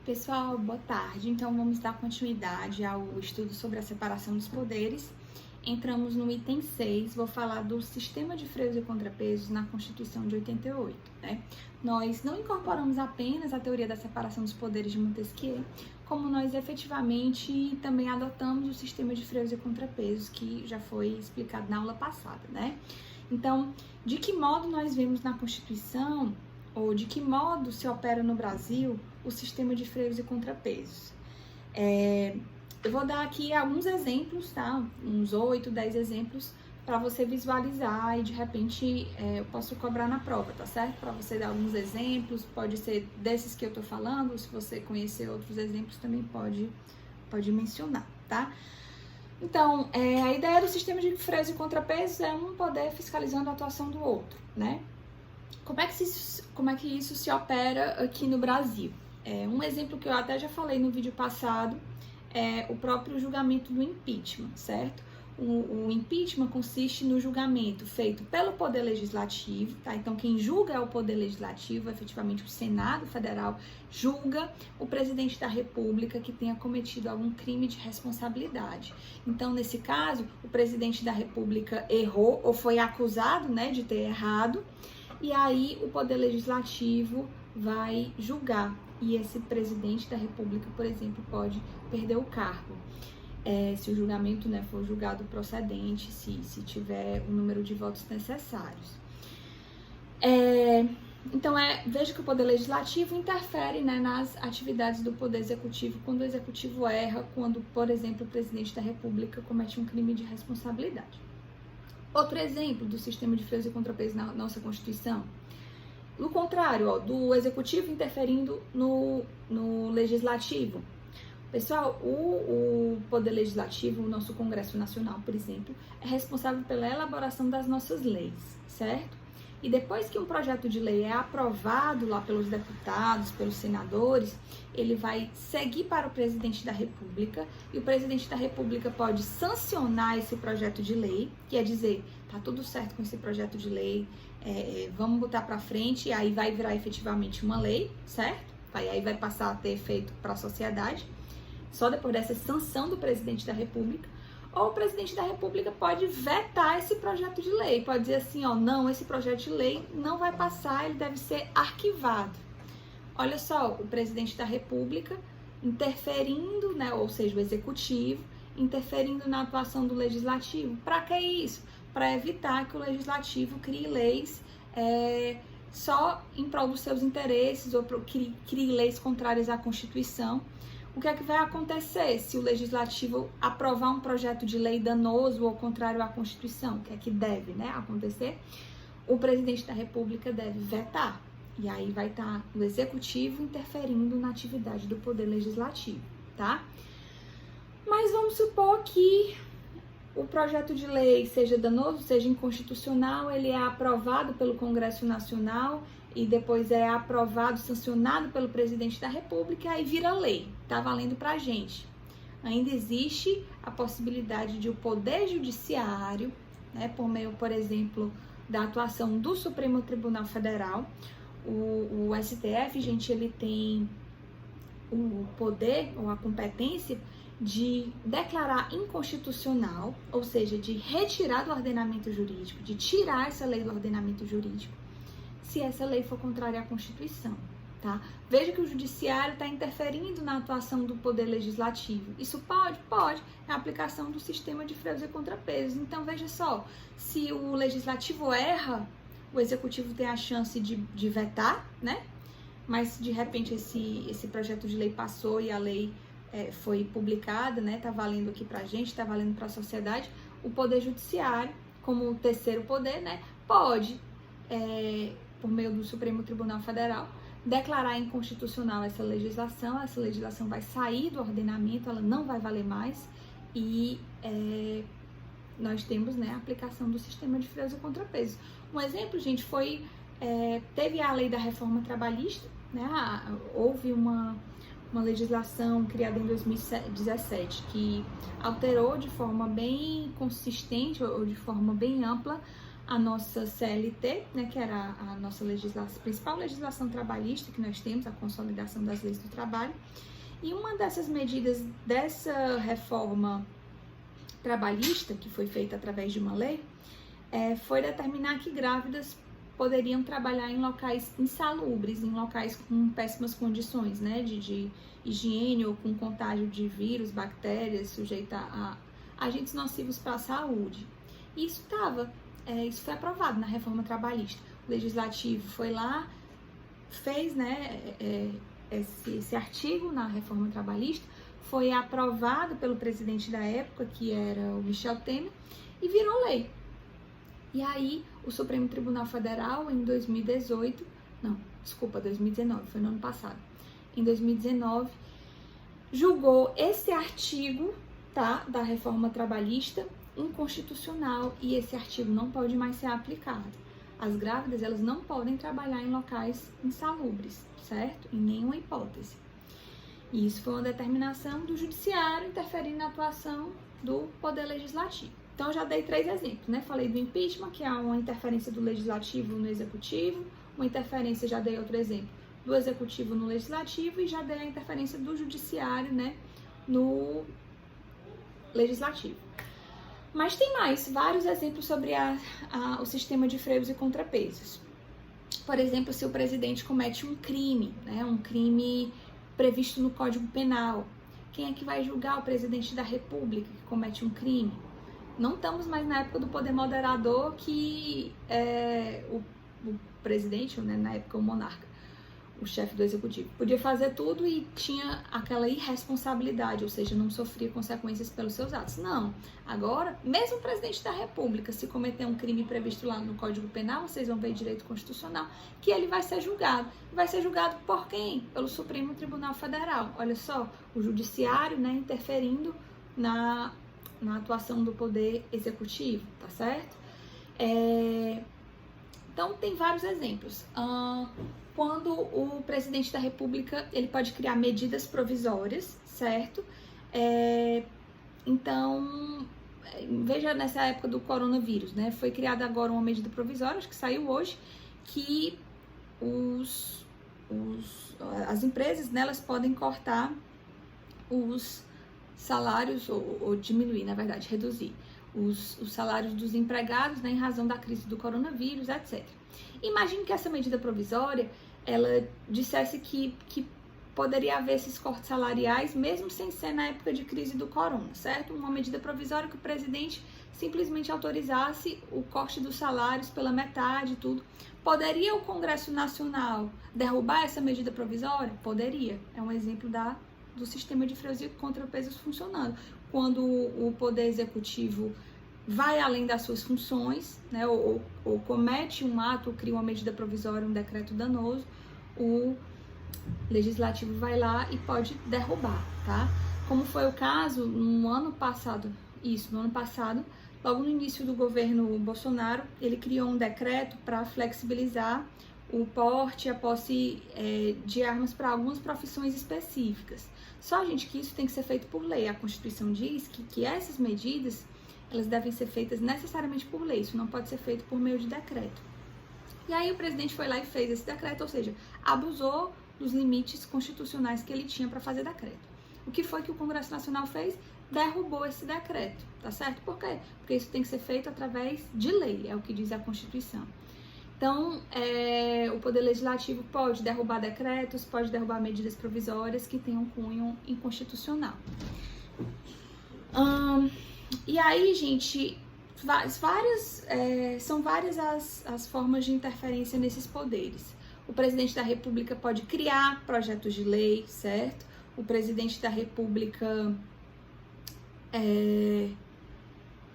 Pessoal, boa tarde. Então, vamos dar continuidade ao estudo sobre a separação dos poderes. Entramos no item 6, vou falar do sistema de freios e contrapesos na Constituição de 88, né? Nós não incorporamos apenas a teoria da separação dos poderes de Montesquieu, como nós efetivamente também adotamos o sistema de freios e contrapesos, que já foi explicado na aula passada, né? Então, de que modo nós vemos na Constituição, ou de que modo se opera no Brasil o sistema de freios e contrapesos? Eu vou dar aqui alguns exemplos, tá? Uns 8, 10 exemplos para você visualizar e de repente eu posso cobrar na prova, tá certo? Para você dar alguns exemplos, pode ser desses que eu tô falando, se você conhecer outros exemplos também pode mencionar, tá? Então, a ideia do sistema de freios e contrapesos é um poder fiscalizando a atuação do outro, né? Como é que isso se opera aqui no Brasil? Um exemplo que eu até já falei no vídeo passado é o próprio julgamento do impeachment, certo? O impeachment consiste no julgamento feito pelo Poder Legislativo, tá? Então, quem julga é o Poder Legislativo, efetivamente o Senado Federal julga o presidente da República que tenha cometido algum crime de responsabilidade. Então, nesse caso, o presidente da República errou ou foi acusado, né, de ter errado, e aí o Poder Legislativo vai julgar. E esse presidente da República, por exemplo, pode perder o cargo. Se o julgamento, né, for julgado procedente, se tiver o número de votos necessários. Então, veja que o Poder Legislativo interfere, né, nas atividades do Poder Executivo quando o Executivo erra, quando, por exemplo, o presidente da República comete um crime de responsabilidade. Outro exemplo do sistema de freios e contrapesos na nossa Constituição. No contrário, do Executivo interferindo no Legislativo. Pessoal, o Poder Legislativo, o nosso Congresso Nacional, por exemplo, é responsável pela elaboração das nossas leis, certo? E depois que um projeto de lei é aprovado lá pelos deputados, pelos senadores, ele vai seguir para o presidente da República, e o presidente da República pode sancionar esse projeto de lei, quer dizer, tá tudo certo com esse projeto de lei, vamos botar para frente, e aí vai virar efetivamente uma lei, certo? Aí vai passar a ter efeito para a sociedade, só depois dessa sanção do presidente da República. Ou o presidente da República pode vetar esse projeto de lei, pode dizer assim, ó, não, esse projeto de lei não vai passar, ele deve ser arquivado. Olha só, o presidente da República interferindo, né, ou seja, o executivo, interferindo na atuação do legislativo. Para que isso? Para evitar que o legislativo crie leis só em prol dos seus interesses ou crie leis contrárias à Constituição. O que é que vai acontecer se o Legislativo aprovar um projeto de lei danoso ou contrário à Constituição? O que é que deve, né, acontecer? O presidente da República deve vetar. E aí vai estar o Executivo interferindo na atividade do Poder Legislativo, tá? Mas vamos supor que o projeto de lei seja danoso, seja inconstitucional, ele é aprovado pelo Congresso Nacional e depois é aprovado, sancionado pelo presidente da República, e aí vira lei, tá valendo pra gente. Ainda existe a possibilidade de o Poder Judiciário, né, por meio, por exemplo, da atuação do Supremo Tribunal Federal, o STF, gente, ele tem o poder ou a competência de declarar inconstitucional, ou seja, de retirar do ordenamento jurídico, de tirar essa lei do ordenamento jurídico, se essa lei for contrária à Constituição, tá? Veja que o Judiciário está interferindo na atuação do Poder Legislativo. Isso pode? Pode. É a aplicação do sistema de freios e contrapesos. Então, veja só, se o Legislativo erra, o Executivo tem a chance de vetar, né? Mas, de repente, esse projeto de lei passou e a lei foi publicada, né? Tá valendo aqui pra gente, tá valendo pra sociedade. O Poder Judiciário, como o terceiro poder, né? Pode, por meio do Supremo Tribunal Federal, declarar inconstitucional essa legislação vai sair do ordenamento, ela não vai valer mais, e nós temos, né, a aplicação do sistema de freios e contrapesos. Um exemplo, gente, teve a lei da reforma trabalhista, né, houve uma legislação criada em 2017 que alterou de forma bem consistente ou de forma bem ampla a nossa CLT, né, que era a nossa principal legislação trabalhista que nós temos, a consolidação das leis do trabalho. E uma dessas medidas dessa reforma trabalhista, que foi feita através de uma lei, foi determinar que grávidas poderiam trabalhar em locais insalubres, em locais com péssimas condições, né, de higiene ou com contágio de vírus, bactérias, sujeita a agentes nocivos para a saúde. Isso foi aprovado na reforma trabalhista. O legislativo foi lá, fez, né, esse artigo na reforma trabalhista, foi aprovado pelo presidente da época, que era o Michel Temer, e virou lei. E aí, o Supremo Tribunal Federal, em 2019, foi no ano passado, em 2019, julgou esse artigo, tá, da reforma trabalhista inconstitucional, e esse artigo não pode mais ser aplicado. As grávidas, elas não podem trabalhar em locais insalubres, certo? Em nenhuma hipótese. E isso foi uma determinação do judiciário interferindo na atuação do poder legislativo. Então, eu já dei 3 exemplos, né? Falei do impeachment, que é uma interferência do legislativo no executivo, uma interferência, já dei outro exemplo, do executivo no legislativo, e já dei a interferência do judiciário, né, no legislativo. Mas tem vários exemplos sobre o sistema de freios e contrapesos. Por exemplo, se o presidente comete um crime, né, um crime previsto no Código Penal, quem é que vai julgar o presidente da República que comete um crime? Não estamos mais na época do poder moderador, que o presidente, né, na época o monarca, o chefe do executivo, podia fazer tudo e tinha aquela irresponsabilidade, ou seja, não sofria consequências pelos seus atos. Não. Agora, mesmo o presidente da República, se cometer um crime previsto lá no Código Penal, vocês vão ver direito constitucional, que ele vai ser julgado. Vai ser julgado por quem? Pelo Supremo Tribunal Federal. Olha só, o judiciário, né, interferindo na atuação do poder executivo, tá certo? Então, tem vários exemplos. Quando o presidente da República, ele pode criar medidas provisórias, certo? Então, veja nessa época do coronavírus, né? Foi criada agora uma medida provisória, acho que saiu hoje, que as empresas, né, elas podem cortar os salários, ou diminuir, na verdade, reduzir os salários dos empregados, né, em razão da crise do coronavírus, etc. Imagine que essa medida provisória, ela dissesse que poderia haver esses cortes salariais, mesmo sem ser na época de crise do corona, certo? Uma medida provisória que o presidente simplesmente autorizasse o corte dos salários pela metade e tudo. Poderia o Congresso Nacional derrubar essa medida provisória? Poderia. É um exemplo do sistema de freios e contrapesos funcionando. Quando o Poder Executivo vai além das suas funções, né, ou comete um ato, ou cria uma medida provisória, um decreto danoso, o Legislativo vai lá e pode derrubar, tá? Como foi o caso no ano passado, logo no início do governo Bolsonaro, ele criou um decreto para flexibilizar o porte e a posse de armas para algumas profissões específicas. Só, gente, que isso tem que ser feito por lei. A Constituição diz que essas medidas, elas devem ser feitas necessariamente por lei. Isso não pode ser feito por meio de decreto. E aí o presidente foi lá e fez esse decreto, ou seja, abusou dos limites constitucionais que ele tinha para fazer decreto. O que foi que o Congresso Nacional fez? Derrubou esse decreto, tá certo? Por quê? Porque isso tem que ser feito através de lei, é o que diz a Constituição. Então, o Poder Legislativo pode derrubar decretos, pode derrubar medidas provisórias que tenham cunho inconstitucional. E aí, gente, são várias as formas de interferência nesses poderes. O presidente da República pode criar projetos de lei, certo? O presidente da República...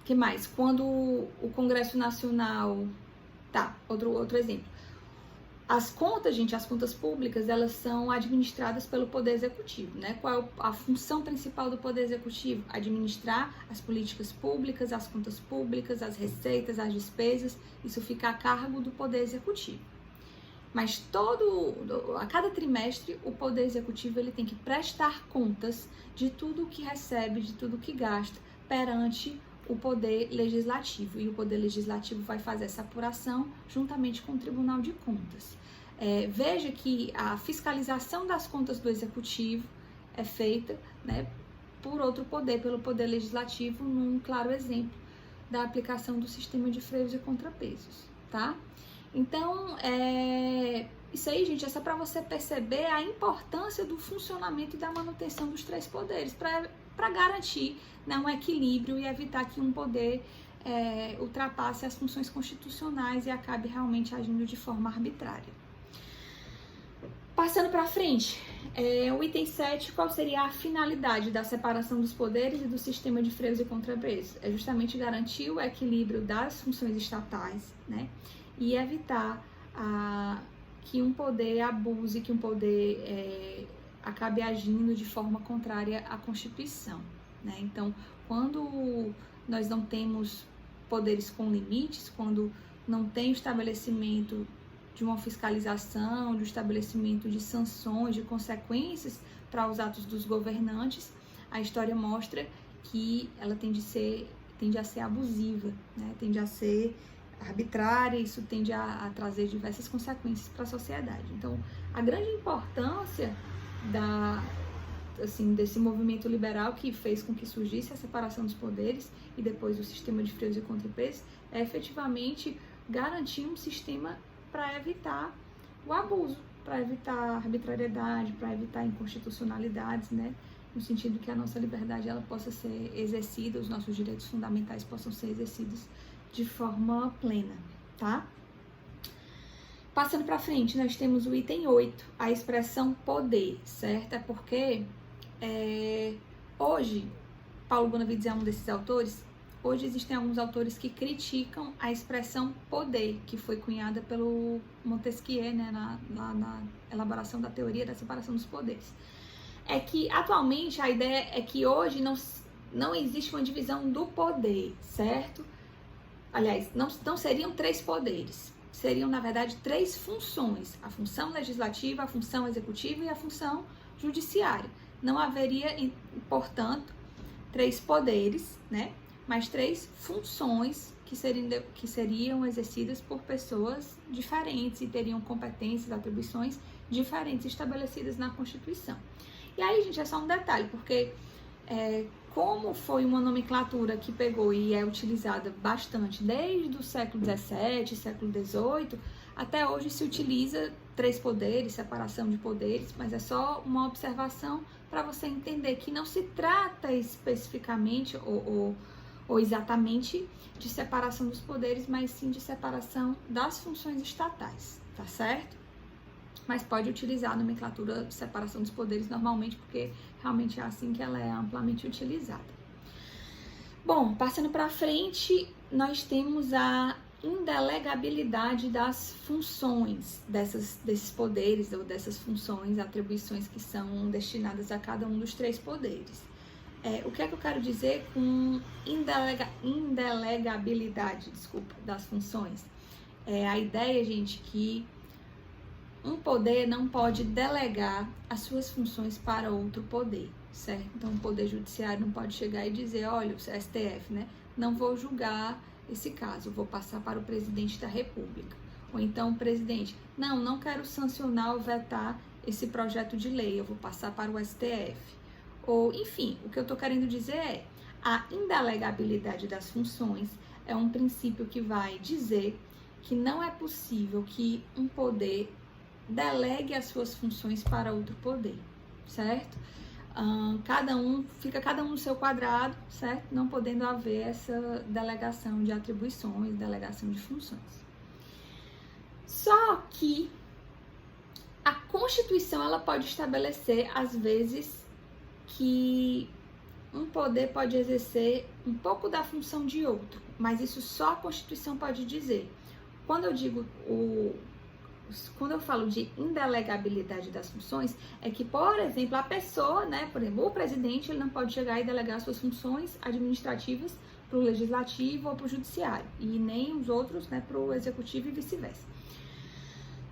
que mais? Quando o Congresso Nacional... Tá, outro exemplo. As contas públicas, elas são administradas pelo Poder Executivo, né? Qual é a função principal do Poder Executivo? Administrar as políticas públicas, as contas públicas, as receitas, as despesas, isso fica a cargo do Poder Executivo. Mas a cada trimestre, o Poder Executivo, ele tem que prestar contas de tudo o que recebe, de tudo o que gasta, perante o poder legislativo. E o poder legislativo vai fazer essa apuração juntamente com o Tribunal de Contas. Veja que a fiscalização das contas do executivo é feita, né, por outro poder, pelo poder legislativo, num claro exemplo da aplicação do sistema de freios e contrapesos, tá? Então, isso aí, gente, é só para você perceber a importância do funcionamento e da manutenção dos três poderes, para garantir, né, um equilíbrio e evitar que um poder ultrapasse as funções constitucionais e acabe realmente agindo de forma arbitrária. Passando para frente, o item 7, qual seria a finalidade da separação dos poderes e do sistema de freios e contrapesos? É justamente garantir o equilíbrio das funções estatais, né, e evitar que um poder abuse, que um poder acabe agindo de forma contrária à Constituição, né? Então, quando nós não temos poderes com limites, quando não tem estabelecimento de uma fiscalização, de estabelecimento de sanções, de consequências para os atos dos governantes, a história mostra que ela tende a ser abusiva, né? Tende a ser arbitrária, isso tende a trazer diversas consequências para a sociedade. Então, a grande importância desse movimento liberal que fez com que surgisse a separação dos poderes e depois o sistema de freios e contrapesos é efetivamente garantir um sistema para evitar o abuso, para evitar a arbitrariedade, para evitar inconstitucionalidades, né? No sentido que a nossa liberdade ela possa ser exercida, os nossos direitos fundamentais possam ser exercidos de forma plena, tá? Passando para frente, nós temos o item 8, a expressão poder, certo? É porque hoje, Paulo Bonavides é um desses autores, hoje existem alguns autores que criticam a expressão poder, que foi cunhada pelo Montesquieu, né, na elaboração da teoria da separação dos poderes. É que, atualmente, a ideia é que hoje não existe uma divisão do poder, certo? Aliás, não seriam três poderes, seriam, na verdade, três funções: a função legislativa, a função executiva e a função judiciária. Não haveria, portanto, três poderes, né? Mas três funções que seriam exercidas por pessoas diferentes e teriam competências, atribuições diferentes estabelecidas na Constituição. E aí, gente, é só um detalhe, porque como foi uma nomenclatura que pegou e é utilizada bastante desde o século XVII, século XVIII, até hoje se utiliza três poderes, separação de poderes, mas é só uma observação para você entender que não se trata especificamente ou exatamente de separação dos poderes, mas sim de separação das funções estatais, tá certo? Mas pode utilizar a nomenclatura de separação dos poderes normalmente, porque realmente é assim que ela é amplamente utilizada. Bom, passando para frente, nós temos a indelegabilidade das funções desses poderes ou dessas funções, atribuições que são destinadas a cada um dos três poderes. O que é que eu quero dizer com indelegabilidade, das funções? A ideia, gente, que um poder não pode delegar as suas funções para outro poder, certo? Então, o poder judiciário não pode chegar e dizer, olha, o STF, né? Não vou julgar esse caso, vou passar para o presidente da República. Ou então, o presidente, não quero sancionar ou vetar esse projeto de lei, eu vou passar para o STF. Ou, enfim, o que eu estou querendo dizer é, a indelegabilidade das funções é um princípio que vai dizer que não é possível que um poder delegue as suas funções para outro poder, certo? Fica cada um no seu quadrado, certo? Não podendo haver essa delegação de atribuições, delegação de funções. Só que a Constituição, ela pode estabelecer, às vezes, que um poder pode exercer um pouco da função de outro, mas isso só a Constituição pode dizer. Quando eu falo de indelegabilidade das funções, é que, por exemplo, a pessoa, né, por exemplo, o presidente, ele não pode chegar e delegar suas funções administrativas para o legislativo ou para o judiciário, e nem os outros, né, para o executivo e vice-versa.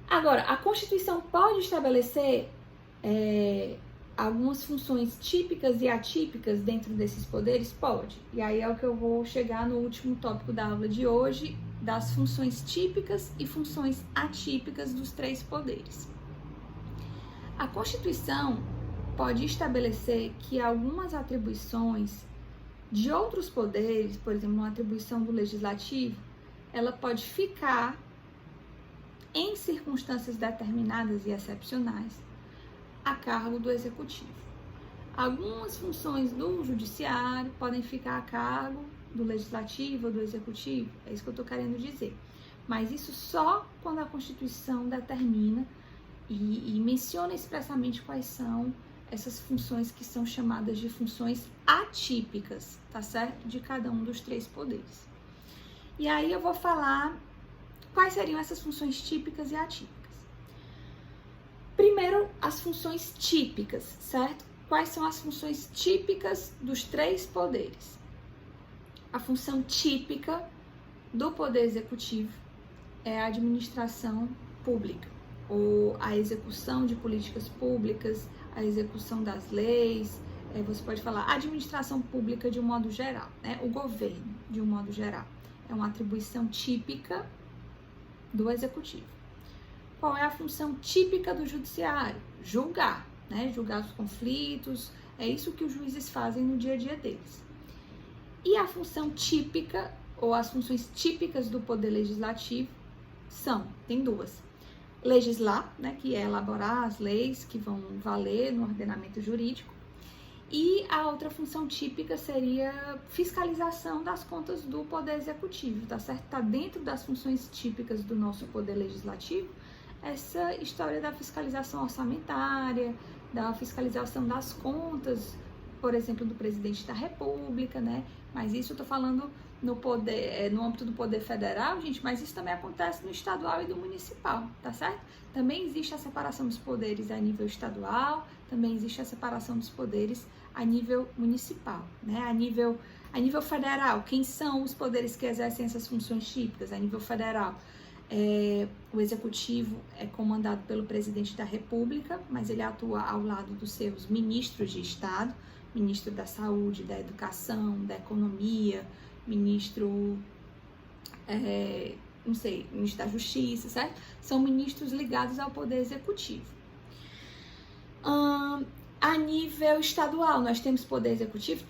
Agora, a Constituição pode estabelecer algumas funções típicas e atípicas dentro desses poderes? Pode. E aí é o que eu vou chegar no último tópico da aula de hoje, das funções típicas e funções atípicas dos três poderes. A Constituição pode estabelecer que algumas atribuições de outros poderes, por exemplo, uma atribuição do Legislativo, ela pode ficar em circunstâncias determinadas e excepcionais a cargo do Executivo. Algumas funções do Judiciário podem ficar a cargo do Legislativo ou do Executivo, é isso que eu estou querendo dizer. Mas isso só quando a Constituição determina e menciona expressamente quais são essas funções que são chamadas de funções atípicas, tá certo? De cada um dos três poderes. E aí eu vou falar quais seriam essas funções típicas e atípicas. Primeiro, as funções típicas, certo? Quais são as funções típicas dos três poderes? A função típica do Poder Executivo é a administração pública, ou a execução de políticas públicas, a execução das leis, você pode falar administração pública de um modo geral, né? O governo de um modo geral. É uma atribuição típica do Executivo. Qual é a função típica do Judiciário? Julgar, né? Julgar os conflitos, é isso que os juízes fazem no dia a dia deles. E a função típica, ou as funções típicas do Poder Legislativo tem duas. Legislar, né, que é elaborar as leis que vão valer no ordenamento jurídico, e a outra função típica seria fiscalização das contas do Poder Executivo, tá certo? Tá dentro das funções típicas do nosso Poder Legislativo essa história da fiscalização orçamentária, da fiscalização das contas, por exemplo, do Presidente da República, né? Mas isso eu tô falando no âmbito do Poder Federal, gente, mas isso também acontece no estadual e do municipal, tá certo? Também existe a separação dos poderes a nível estadual, também existe a separação dos poderes a nível municipal, né? A nível federal, quem são os poderes que exercem essas funções típicas? A nível federal, o Executivo é comandado pelo Presidente da República, mas ele atua ao lado dos seus ministros de Estado, ministro da Saúde, da Educação, da Economia, ministro da Justiça, certo? São ministros ligados ao Poder Executivo. A nível estadual, nós temos Poder Executivo,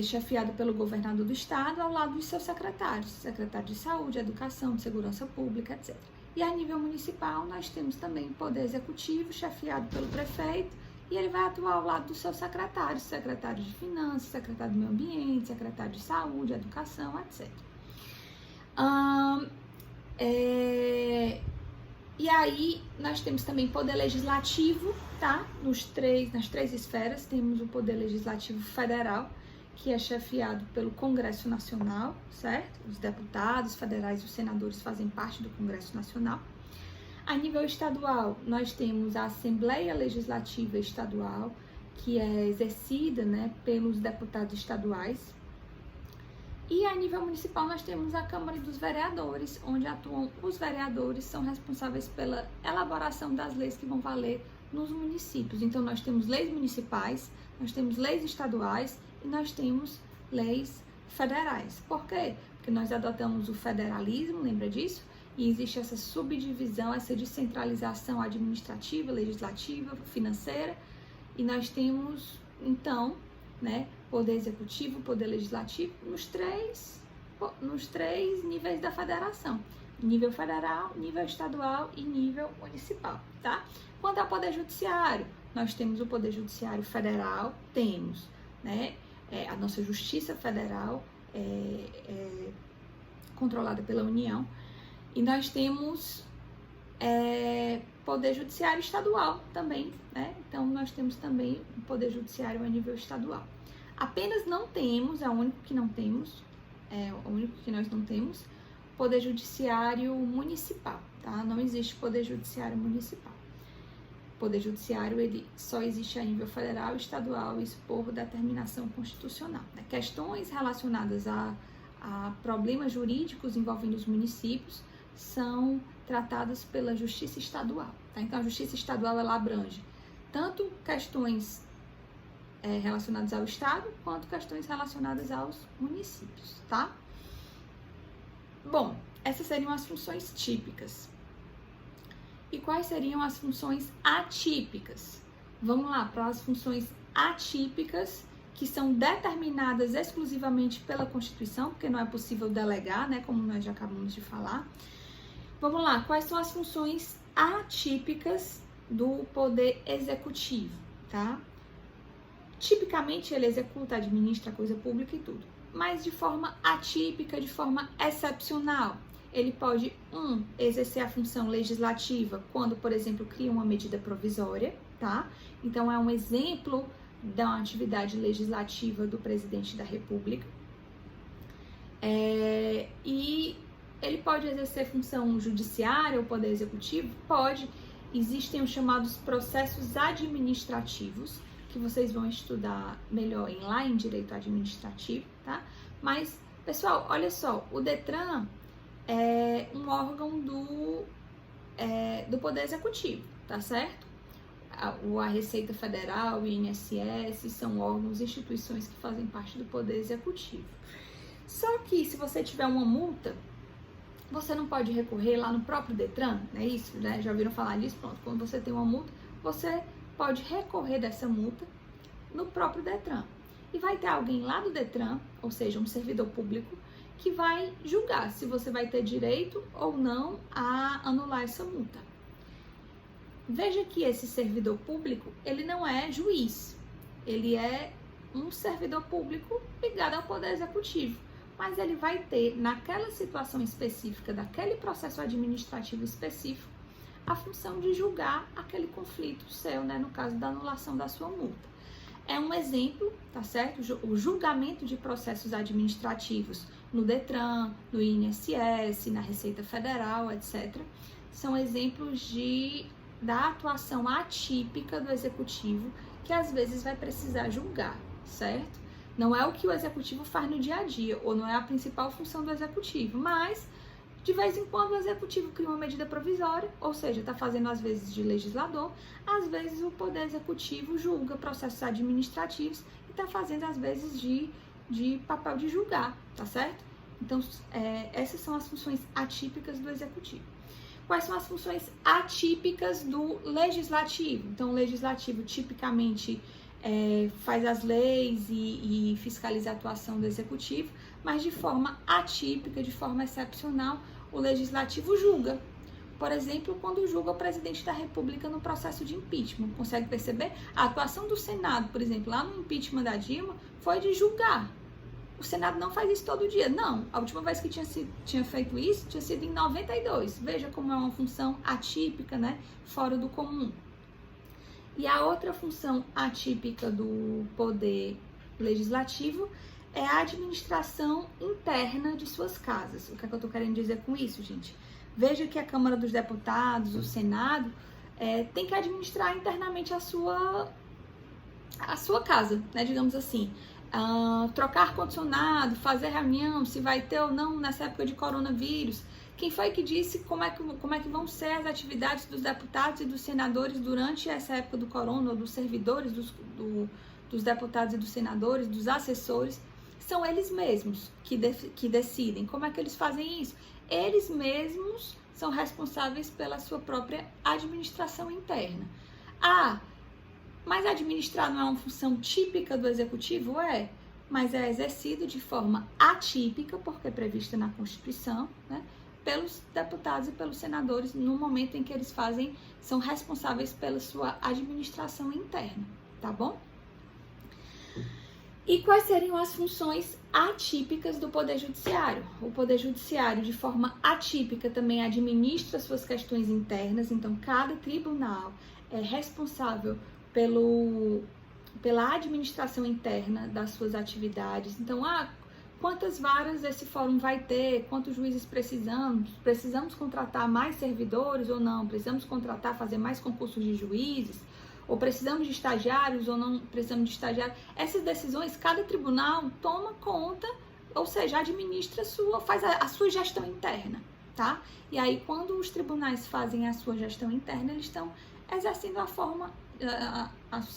chefiado pelo governador do estado, ao lado dos seus secretários, secretário de Saúde, Educação, de Segurança Pública, etc. E a nível municipal, nós temos também Poder Executivo, chefiado pelo prefeito, e ele vai atuar ao lado dos seus secretários, secretário de Finanças, secretário do Meio Ambiente, secretário de Saúde, Educação, etc. E aí, nós temos também Poder Legislativo, tá? Nas três esferas, temos o Poder Legislativo Federal, que é chefiado pelo Congresso Nacional, certo? Os deputados federais e os senadores fazem parte do Congresso Nacional. A nível estadual, nós temos a Assembleia Legislativa Estadual, que é exercida, né, pelos deputados estaduais. E a nível municipal, nós temos a Câmara dos Vereadores, onde atuam os vereadores, são responsáveis pela elaboração das leis que vão valer nos municípios. Então, nós temos leis municipais, nós temos leis estaduais e nós temos leis federais. Por quê? Porque nós adotamos o federalismo, lembra disso? E existe essa subdivisão, essa descentralização administrativa, legislativa, financeira, e nós temos, então, né, Poder Executivo, Poder Legislativo, nos três níveis da federação. Nível federal, nível estadual e nível municipal, tá? Quanto ao Poder Judiciário, nós temos o Poder Judiciário Federal, temos, né, a nossa Justiça Federal, controlada pela União, e nós temos Poder Judiciário Estadual também, né? Então, nós temos também o Poder Judiciário a nível estadual. Apenas não temos, o único que nós não temos, Poder Judiciário Municipal, tá? Não existe Poder Judiciário Municipal. Poder Judiciário, ele só existe a nível federal e estadual, isso por determinação constitucional, né? Questões relacionadas a problemas jurídicos envolvendo os municípios são tratadas pela Justiça Estadual, tá? Então, a Justiça Estadual, ela abrange tanto questões relacionadas ao Estado, quanto questões relacionadas aos municípios, tá? Bom, essas seriam as funções típicas. E quais seriam as funções atípicas? Vamos lá para as funções atípicas, que são determinadas exclusivamente pela Constituição, porque não é possível delegar, né, como nós já acabamos de falar. Vamos lá, quais são as funções atípicas do Poder Executivo, tá? Tipicamente ele executa, administra a coisa pública e tudo, mas de forma atípica, de forma excepcional. Ele pode, exercer a função legislativa quando, por exemplo, cria uma medida provisória, tá? Então, é um exemplo da atividade legislativa do presidente da República. E ele pode exercer função judiciária ou poder executivo? Pode. Existem os chamados processos administrativos, que vocês vão estudar melhor lá em Direito Administrativo, tá? Mas, pessoal, olha só, o Detran é um órgão do Poder Executivo, tá certo? A Receita Federal, o INSS, são órgãos, instituições que fazem parte do Poder Executivo. Só que, se você tiver uma multa, você não pode recorrer lá no próprio Detran, não é isso? Né? Já ouviram falar disso? Pronto, quando você tem uma multa, você pode recorrer dessa multa no próprio Detran. E vai ter alguém lá do Detran, ou seja, um servidor público, que vai julgar se você vai ter direito ou não a anular essa multa. Veja que esse servidor público, ele não é juiz, ele é um servidor público ligado ao Poder Executivo, mas ele vai ter, naquela situação específica, daquele processo administrativo específico, a função de julgar aquele conflito seu, né, no caso da anulação da sua multa. É um exemplo, tá certo? O julgamento de processos administrativos no Detran, no INSS, na Receita Federal, etc. São exemplos da atuação atípica do Executivo, que às vezes vai precisar julgar, certo? Não é o que o Executivo faz no dia a dia, ou não é a principal função do Executivo, mas de vez em quando o Executivo cria uma medida provisória, ou seja, está fazendo às vezes de legislador, às vezes o Poder Executivo julga processos administrativos e está fazendo às vezes de papel de julgar, tá certo? Então, essas são as funções atípicas do Executivo. Quais são as funções atípicas do Legislativo? Então, o Legislativo tipicamente faz as leis e fiscaliza a atuação do Executivo, mas de forma atípica, de forma excepcional, o Legislativo julga. Por exemplo, quando julga o presidente da República no processo de impeachment. Consegue perceber? A atuação do Senado, por exemplo, lá no impeachment da Dilma, foi de julgar. O Senado não faz isso todo dia, não. A última vez que tinha feito isso tinha sido em 92. Veja como é uma função atípica, né? Fora do comum. E a outra função atípica do Poder Legislativo é a administração interna de suas casas. O que é que eu estou querendo dizer com isso, gente? Veja que a Câmara dos Deputados, o Senado, tem que administrar internamente a sua casa, né? Digamos assim. Trocar ar-condicionado, fazer reunião, se vai ter ou não nessa época de coronavírus. Quem foi que disse como é que vão ser as atividades dos deputados e dos senadores durante essa época do corona, ou dos servidores dos deputados e dos senadores, dos assessores? São eles mesmos que decidem. Como é que eles fazem isso? Eles mesmos são responsáveis pela sua própria administração interna. Mas administrar não é uma função típica do Executivo? Mas é exercido de forma atípica, porque é prevista na Constituição, né, pelos deputados e pelos senadores no momento em que eles são responsáveis pela sua administração interna, tá bom? E quais seriam as funções atípicas do Poder Judiciário? O Poder Judiciário, de forma atípica, também administra suas questões internas, então cada tribunal é responsável pela administração interna das suas atividades. Então, quantas varas esse fórum vai ter? Quantos juízes precisamos? Precisamos contratar mais servidores ou não? Precisamos fazer mais concursos de juízes? Ou precisamos de estagiários ou não precisamos de estagiários? Essas decisões, cada tribunal toma conta, ou seja, administra faz a sua gestão interna, tá? E aí, quando os tribunais fazem a sua gestão interna, eles estão exercendo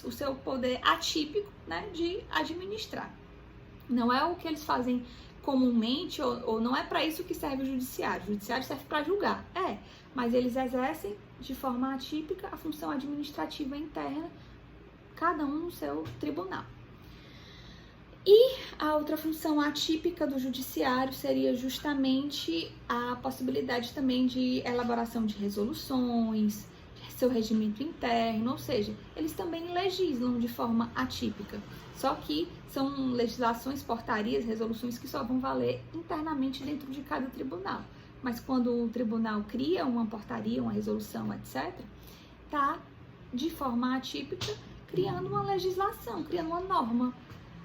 o seu poder atípico, né, de administrar. Não é o que eles fazem comumente, ou não é para isso que serve o judiciário. O judiciário serve para julgar, mas eles exercem de forma atípica a função administrativa interna, cada um no seu tribunal. E a outra função atípica do judiciário seria justamente a possibilidade também de elaboração de resoluções, seu regimento interno, ou seja, eles também legislam de forma atípica, só que são legislações, portarias, resoluções que só vão valer internamente dentro de cada tribunal. Mas quando o tribunal cria uma portaria, uma resolução, etc., tá de forma atípica criando uma legislação, criando uma norma.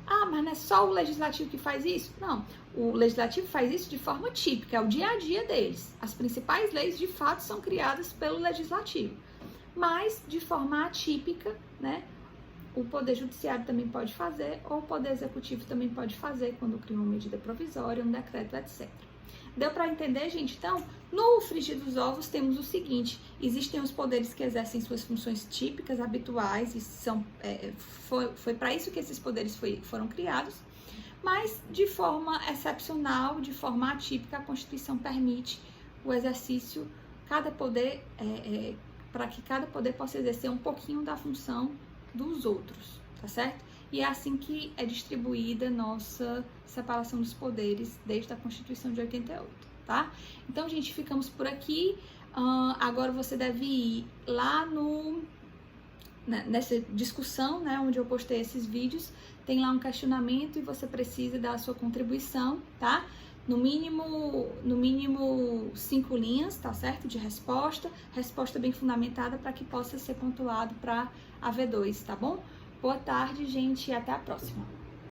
Ah, mas não é só o legislativo que faz isso? Não, o legislativo faz isso de forma típica, é o dia a dia deles. As principais leis, de fato, são criadas pelo legislativo. Mas, de forma atípica, né, o Poder Judiciário também pode fazer, ou o Poder Executivo também pode fazer, quando cria uma medida provisória, um decreto, etc. Deu para entender, gente? Então, no frigir dos ovos temos o seguinte: existem os poderes que exercem suas funções típicas, habituais, e foi para isso que esses poderes foram criados, mas de forma excepcional, de forma atípica, a Constituição permite o exercício, cada poder, para que cada poder possa exercer um pouquinho da função dos outros, tá certo? E é assim que é distribuída a nossa separação dos poderes desde a Constituição de 88, tá? Então, gente, ficamos por aqui. Agora você deve ir lá nessa discussão, né, onde eu postei esses vídeos, tem lá um questionamento e você precisa dar a sua contribuição, tá? No mínimo 5 linhas, tá certo? De resposta bem fundamentada para que possa ser pontuado para a V2, tá bom? Boa tarde, gente, e até a próxima.